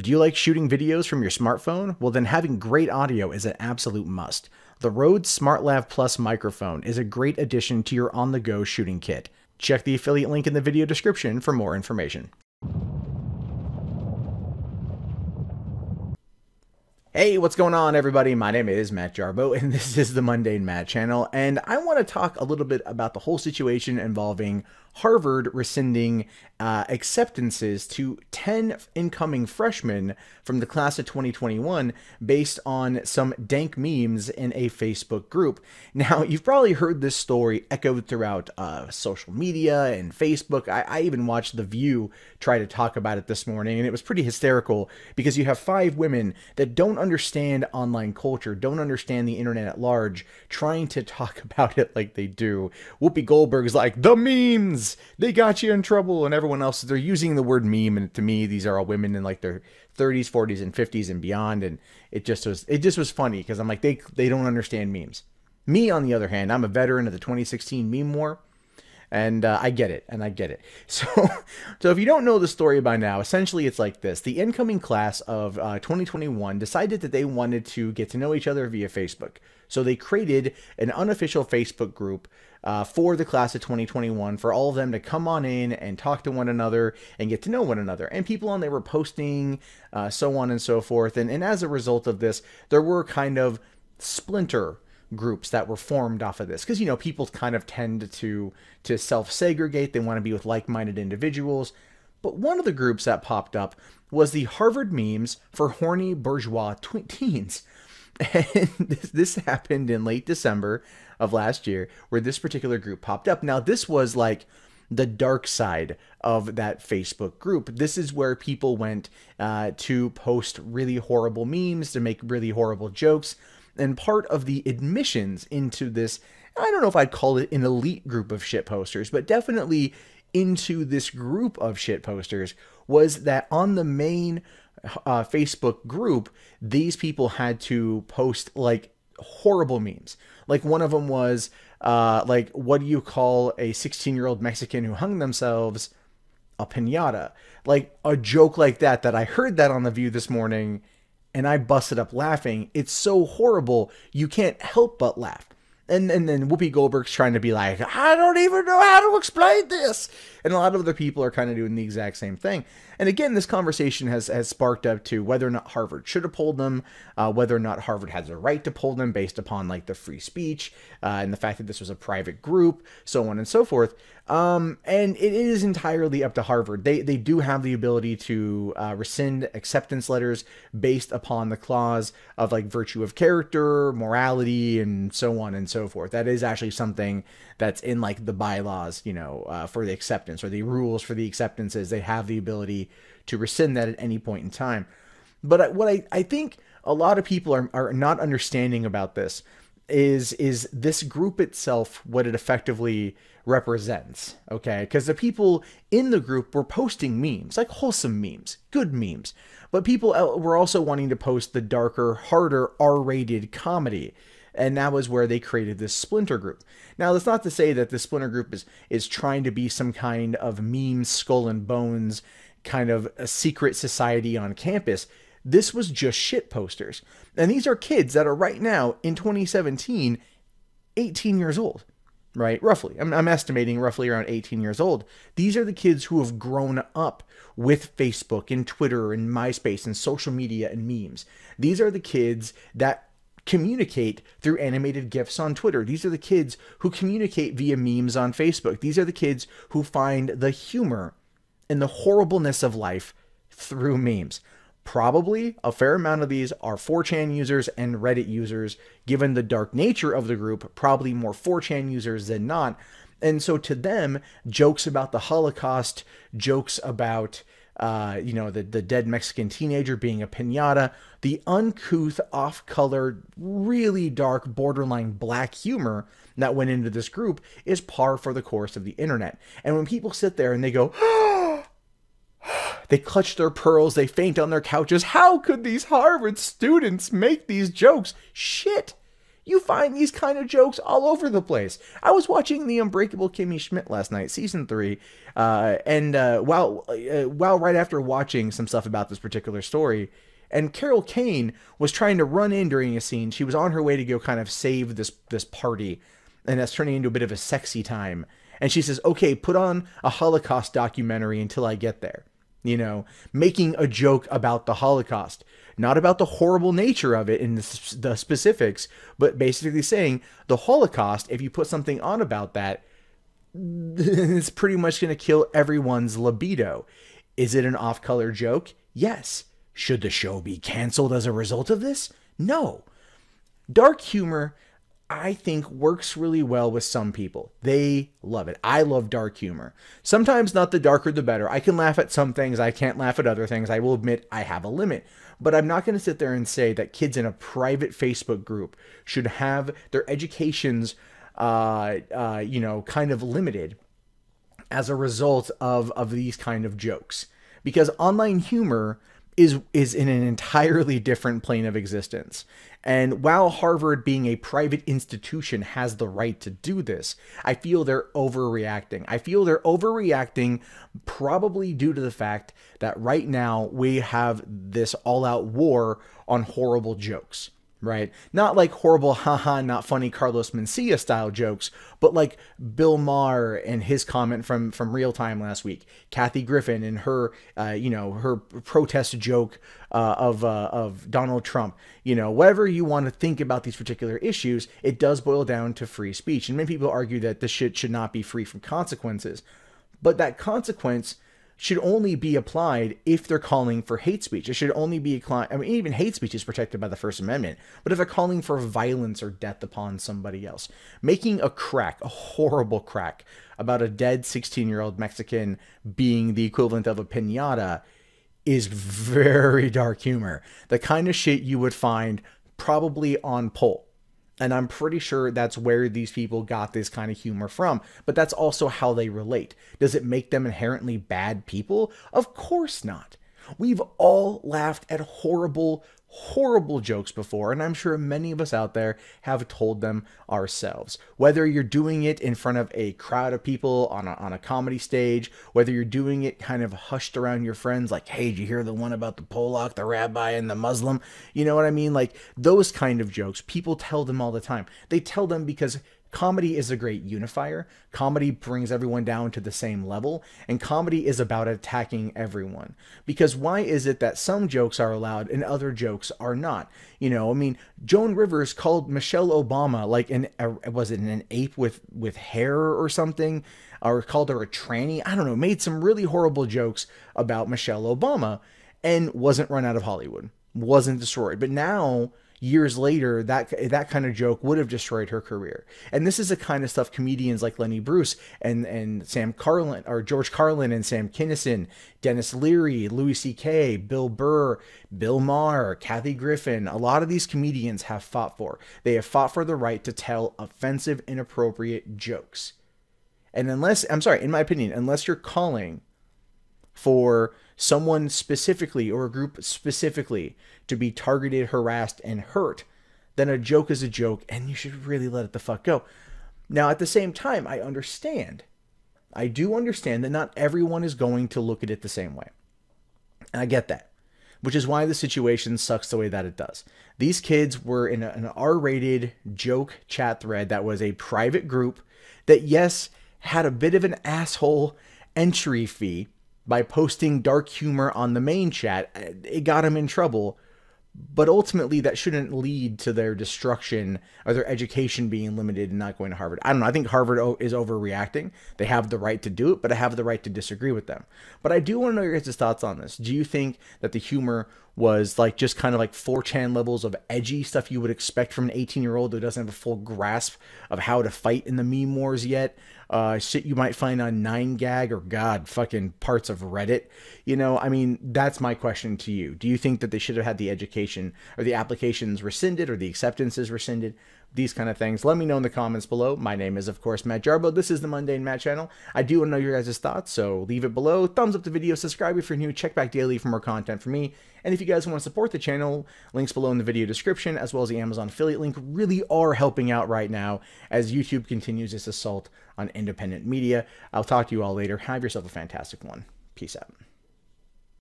Do you like shooting videos from your smartphone? Well, then having great audio is an absolute must. The Rode SmartLav Plus microphone is a great addition to your on-the-go shooting kit. Check the affiliate link in the video description for more information. Hey, what's going on, everybody? My name is Matt Jarbo, and this is the Mundane Matt channel, and I want to talk a little bit about the whole situation involving Harvard rescinding acceptances to 10 incoming freshmen from the class of 2021 based on some dank memes in a Facebook group. Now, you've probably heard this story echoed throughout social media and Facebook. I even watched The View try to talk about it this morning, and it was pretty hysterical because you have 5 women that don't understand online culture, don't understand the internet at large, trying to talk about it like they do. Whoopi Goldberg's like, the memes! They got you in trouble, and everyone else, they're using the word meme, and to me, these are all women in like their 30s, 40s, and 50s and beyond, and it just was funny, because I'm like, they don't understand memes. Me, on the other hand, I'm a veteran of the 2016 meme war, and I get it, So if you don't know the story by now, essentially it's like this. The incoming class of 2021 decided that they wanted to get to know each other via Facebook. So they created an unofficial Facebook group for the class of 2021 for all of them to come on in and talk to one another and get to know one another. And people on there were posting, so on and so forth. And as a result of this, there were kind of splinter groups that were formed off of this, because you know, people kind of tend to self-segregate. They want to be with like-minded individuals. But one of the groups that popped up was the Harvard memes for horny bourgeois teens. And this happened in late December of last year, where this particular group popped up. Now, this was like the dark side of that Facebook group. This is where people went to post really horrible memes, to make really horrible jokes. And part of the admissions into this, I don't know if I'd call it an elite group of shit posters, but definitely into this group of shit posters, was that on the main Facebook group, these people had to post like horrible memes. Like one of them was like, what do you call a 16-year-old Mexican who hung themselves? A piñata. Like a joke like that I heard that on The View this morning, and I busted up laughing. It's so horrible, you can't help but laugh. And then Whoopi Goldberg's trying to be like, I don't even know how to explain this. And a lot of other people are kind of doing the exact same thing. And again, this conversation has sparked up to whether or not Harvard should have pulled them, whether or not Harvard has a right to pull them based upon like the free speech and the fact that this was a private group, so on and so forth. And it is entirely up to Harvard. They do have the ability to rescind acceptance letters based upon the clause of like virtue of character, morality, and so on and so forth. That is actually something that's in like the bylaws, you know, for the acceptance, or the rules for the acceptances. They have the ability to rescind that at any point in time. But what I think a lot of people are not understanding about this is this group itself, what it effectively represents, okay? Because the people in the group were posting memes, like wholesome memes, good memes, but people were also wanting to post the darker, harder, R-rated comedy. And that was where they created this splinter group. Now, that's not to say that the splinter group is trying to be some kind of meme skull and bones kind of a secret society on campus. This was just shit posters. And these are kids that are right now in 2017, 18 years old, right? Roughly. I'm estimating roughly around 18 years old. These are the kids who have grown up with Facebook and Twitter and MySpace and social media and memes. These are the kids that communicate through animated GIFs on Twitter. These are the kids who communicate via memes on Facebook. These are the kids who find the humor and the horribleness of life through memes. Probably a fair amount of these are 4chan users and Reddit users, given the dark nature of the group, probably more 4chan users than not. And so to them, jokes about the Holocaust, jokes about you know, the dead Mexican teenager being a piñata, the uncouth, off-color, really dark, borderline black humor that went into this group is par for the course of the internet. And when people sit there and they go, they clutch their pearls, they faint on their couches, how could these Harvard students make these jokes? Shit! You find these kind of jokes all over the place. I was watching The Unbreakable Kimmy Schmidt last night, season 3, and while right after watching some stuff about this particular story, and Carol Kane was trying to run in during a scene. She was on her way to go kind of save this party, and that's turning into a bit of a sexy time. And she says, "Okay, put on a Holocaust documentary until I get there." You know, making a joke about the Holocaust, not about the horrible nature of it in the specifics, but basically saying the Holocaust, if you put something on about that, it's pretty much going to kill everyone's libido. Is it an off-color joke? Yes. Should the show be canceled as a result of this? No. Dark humor, I think, works really well with some people. They love it. I love dark humor. Sometimes not the darker the better. I can laugh at some things. I can't laugh at other things. I will admit I have a limit. But I'm not going to sit there and say that kids in a private Facebook group should have their educations, kind of limited as a result of these kind of jokes. Because online humor is in an entirely different plane of existence. And while Harvard, being a private institution, has the right to do this, I feel they're overreacting. I feel they're overreacting probably due to the fact that right now we have this all-out war on horrible jokes. Right? Not like horrible, haha, not funny Carlos Mencia style jokes, but like Bill Maher and his comment from Real Time last week, Kathy Griffin and her, her protest joke of Donald Trump. You know, whatever you want to think about these particular issues, it does boil down to free speech. And many people argue that this shit should not be free from consequences, but that consequence should only be applied if they're calling for hate speech. It should only be applied. I mean, even hate speech is protected by the First Amendment. But if they're calling for violence or death upon somebody else, making a horrible crack about a dead 16-year-old Mexican being the equivalent of a piñata is very dark humor. The kind of shit you would find probably on Pulp. And I'm pretty sure that's where these people got this kind of humor from. But that's also how they relate. Does it make them inherently bad people? Of course not. We've all laughed at horrible jokes before, and I'm sure many of us out there have told them ourselves. Whether you're doing it in front of a crowd of people on a comedy stage, whether you're doing it kind of hushed around your friends, like, hey, did you hear the one about the Polak, the rabbi, and the Muslim? You know what I mean? Like, those kind of jokes, people tell them all the time. They tell them because comedy is a great unifier. Comedy brings everyone down to the same level, and comedy is about attacking everyone. Because why is it that some jokes are allowed and other jokes are not? You know, I mean, Joan Rivers called Michelle Obama like was it an ape with hair or something, or called her a tranny? I don't know. Made some really horrible jokes about Michelle Obama, and wasn't run out of Hollywood, wasn't destroyed. But now, years later, that kind of joke would have destroyed her career. And this is the kind of stuff comedians like Lenny Bruce and Sam Carlin, or George Carlin and Sam Kinison, Dennis Leary, Louis C.K., Bill Burr, Bill Maher, Kathy Griffin, a lot of these comedians have fought for. They have fought for the right to tell offensive, inappropriate jokes. And in my opinion, unless you're calling for someone specifically or a group specifically to be targeted, harassed, and hurt, then a joke is a joke, and you should really let it the fuck go. Now, at the same time, I do understand that not everyone is going to look at it the same way. And I get that, which is why the situation sucks the way that it does. These kids were in an R-rated joke chat thread that was a private group that, yes, had a bit of an asshole entry fee by posting dark humor on the main chat. It got them in trouble. But ultimately, that shouldn't lead to their destruction or their education being limited and not going to Harvard. I don't know. I think Harvard is overreacting. They have the right to do it, but I have the right to disagree with them. But I do want to know your guys' thoughts on this. Do you think that the humor was like just kind of like 4chan levels of edgy stuff you would expect from an 18-year-old who doesn't have a full grasp of how to fight in the meme wars yet? Shit you might find on 9gag or fucking parts of Reddit. You know, I mean, that's my question to you. Do you think that they should have had the education or the applications rescinded or the acceptances rescinded these kind of things, let me know in the comments below. My name is, of course, Matt Jarbo. This is the Mundane Matt channel. I do want to know your guys' thoughts, so leave it below. Thumbs up the video, subscribe if you're new, check back daily for more content from me. And if you guys want to support the channel, links below in the video description, as well as the Amazon affiliate link, really are helping out right now as YouTube continues its assault on independent media. I'll talk to you all later. Have yourself a fantastic one. Peace out.